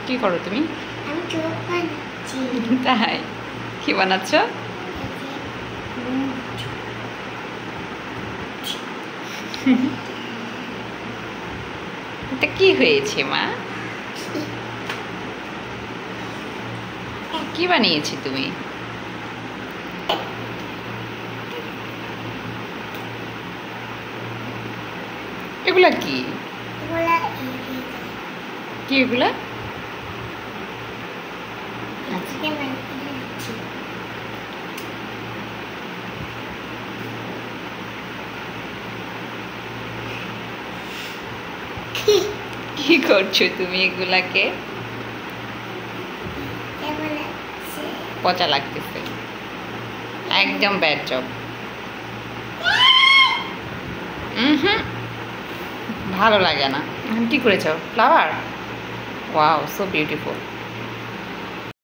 কি করো তুমি? আমি চোখ বানাচ্ছি। তাই? কি বানাচ্ছ? এটা কি হয়েছে মা? কি বানিয়েছি তুমি? এগুলা কি? কি এগুলা? কি করছো তুমি এগুলাকে? পচা লাগতেছে, একদম ব্যাড জব। ভালো লাগে না। কি করেছো? ফ্লাওয়ার? Wow, so beautiful.